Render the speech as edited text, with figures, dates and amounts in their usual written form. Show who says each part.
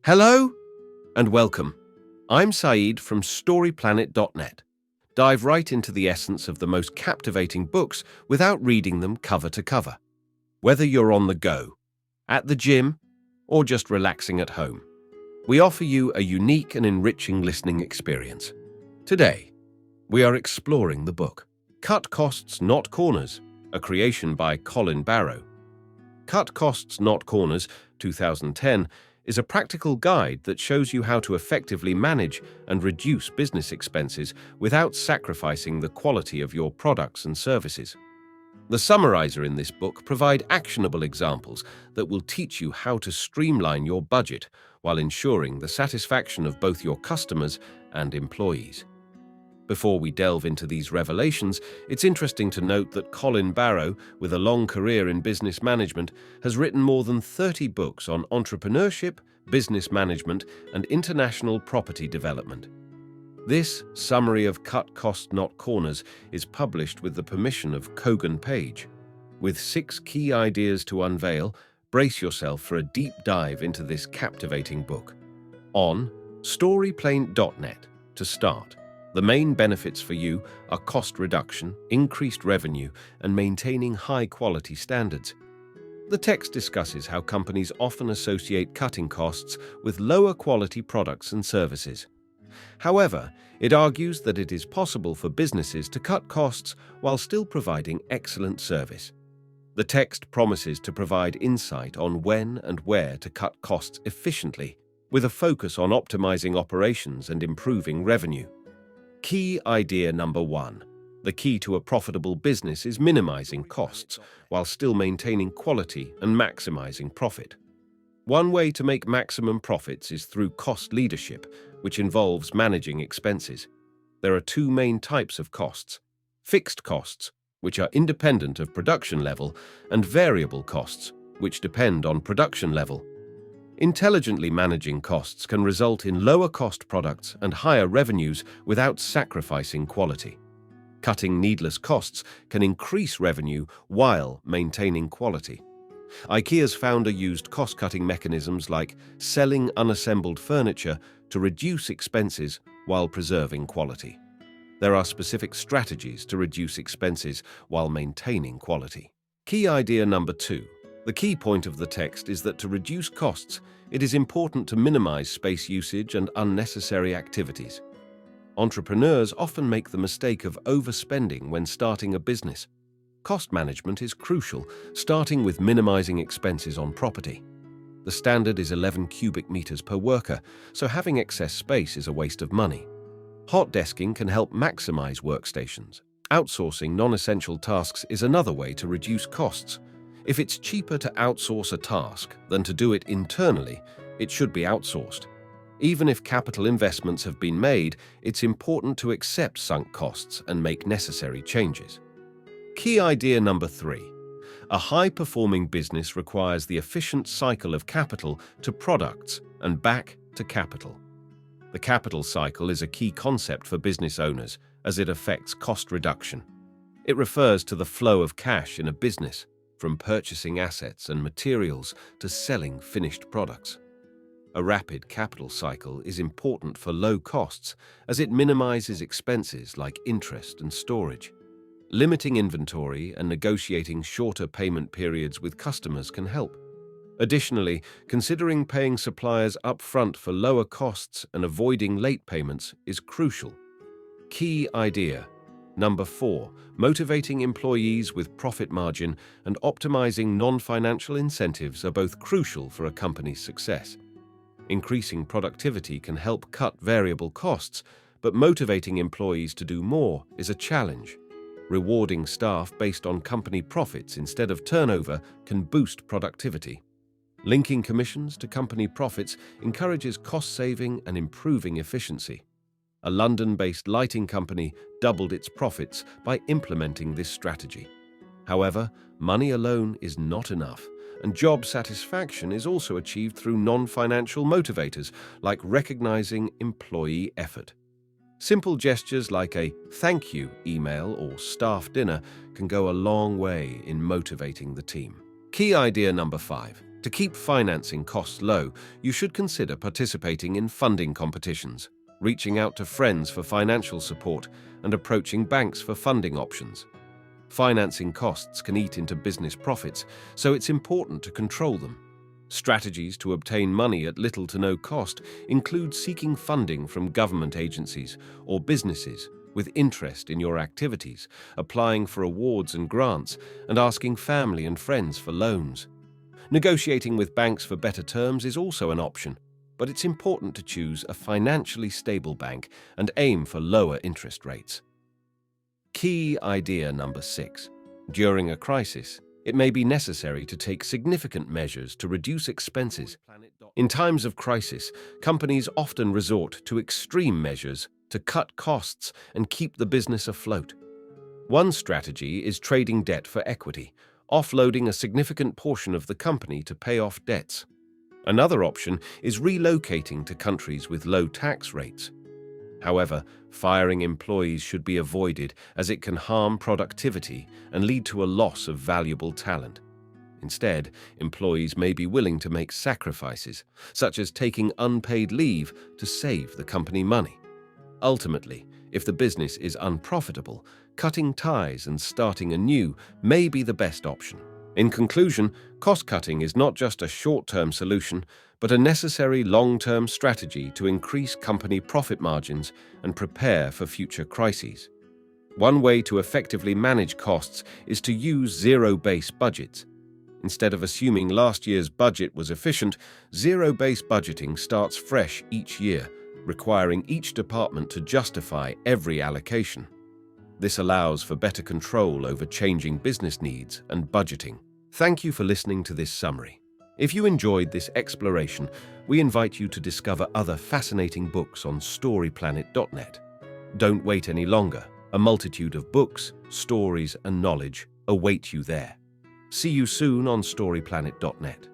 Speaker 1: Hello and welcome. I'm Saeed from StoryPlanet.net. Dive right into the essence of the most captivating books without reading them cover to cover. Whether you're on the go, at the gym, or just relaxing at home, we offer you a unique and enriching listening experience. Today, we are exploring the book, Cut Costs Not Corners, a creation by Colin Barrow. Cut Costs Not Corners, 2010, is a practical guide that shows you how to effectively manage and reduce business expenses without sacrificing the quality of your products and services. The summarizer in this book provides actionable examples that will teach you how to streamline your budget while ensuring the satisfaction of both your customers and employees. Before we delve into these revelations, it's interesting to note that Colin Barrow, with a long career in business management, has written more than 30 books on entrepreneurship, business management, and international property development. This summary of Cut Costs Not Corners is published with the permission of Kogan Page. With 6 key ideas to unveil, brace yourself for a deep dive into this captivating book. On StoryPlanet.net to start. The main benefits for you are cost reduction, increased revenue, and maintaining high-quality standards. The text discusses how companies often associate cutting costs with lower quality products and services. However, it argues that it is possible for businesses to cut costs while still providing excellent service. The text promises to provide insight on when and where to cut costs efficiently, with a focus on optimizing operations and improving revenue. Key idea number 1. The key to a profitable business is minimizing costs while still maintaining quality and maximizing profit. One way to make maximum profits is through cost leadership, which involves managing expenses. There are 2 main types of costs: fixed costs, which are independent of production level, and variable costs, which depend on production level. Intelligently managing costs can result in lower-cost products and higher revenues without sacrificing quality. Cutting needless costs can increase revenue while maintaining quality. IKEA's founder used cost-cutting mechanisms like selling unassembled furniture to reduce expenses while preserving quality. There are specific strategies to reduce expenses while maintaining quality. Key idea number 2. The key point of the text is that to reduce costs, it is important to minimize space usage and unnecessary activities. Entrepreneurs often make the mistake of overspending when starting a business. Cost management is crucial, starting with minimizing expenses on property. The standard is 11 cubic meters per worker, so having excess space is a waste of money. Hot desking can help maximize workstations. Outsourcing non-essential tasks is another way to reduce costs. If it's cheaper to outsource a task than to do it internally, it should be outsourced. Even if capital investments have been made, it's important to accept sunk costs and make necessary changes. Key idea number 3. A high-performing business requires the efficient cycle of capital to products and back to capital. The capital cycle is a key concept for business owners as it affects cost reduction. It refers to the flow of cash in a business, from purchasing assets and materials to selling finished products. A rapid capital cycle is important for low costs as it minimizes expenses like interest and storage. Limiting inventory and negotiating shorter payment periods with customers can help. Additionally, considering paying suppliers upfront for lower costs and avoiding late payments is crucial. Key idea number 4. Motivating employees with profit margin and optimizing non-financial incentives are both crucial for a company's success. Increasing productivity can help cut variable costs, but motivating employees to do more is a challenge. Rewarding staff based on company profits instead of turnover can boost productivity. Linking commissions to company profits encourages cost saving and improving efficiency. A London-based lighting company doubled its profits by implementing this strategy. However, money alone is not enough, and job satisfaction is also achieved through non-financial motivators like recognizing employee effort. Simple gestures like a thank you email or staff dinner can go a long way in motivating the team. Key idea number 5. To keep financing costs low, you should consider participating in funding competitions, reaching out to friends for financial support, and approaching banks for funding options. Financing costs can eat into business profits, so it's important to control them. Strategies to obtain money at little to no cost include seeking funding from government agencies or businesses with interest in your activities, applying for awards and grants, and asking family and friends for loans. Negotiating with banks for better terms is also an option, but it's important to choose a financially stable bank and aim for lower interest rates. Key idea number 6. During a crisis, it may be necessary to take significant measures to reduce expenses. In times of crisis, companies often resort to extreme measures to cut costs and keep the business afloat. One strategy is trading debt for equity, offloading a significant portion of the company to pay off debts. Another option is relocating to countries with low tax rates. However, firing employees should be avoided as it can harm productivity and lead to a loss of valuable talent. Instead, employees may be willing to make sacrifices, such as taking unpaid leave to save the company money. Ultimately, if the business is unprofitable, cutting ties and starting anew may be the best option. In conclusion, cost-cutting is not just a short-term solution, but a necessary long-term strategy to increase company profit margins and prepare for future crises. One way to effectively manage costs is to use zero-based budgets. Instead of assuming last year's budget was efficient, zero-based budgeting starts fresh each year, requiring each department to justify every allocation. This allows for better control over changing business needs and budgeting. Thank you for listening to this summary. If you enjoyed this exploration, we invite you to discover other fascinating books on storyplanet.net. Don't wait any longer. A multitude of books, stories, and knowledge await you there. See you soon on storyplanet.net.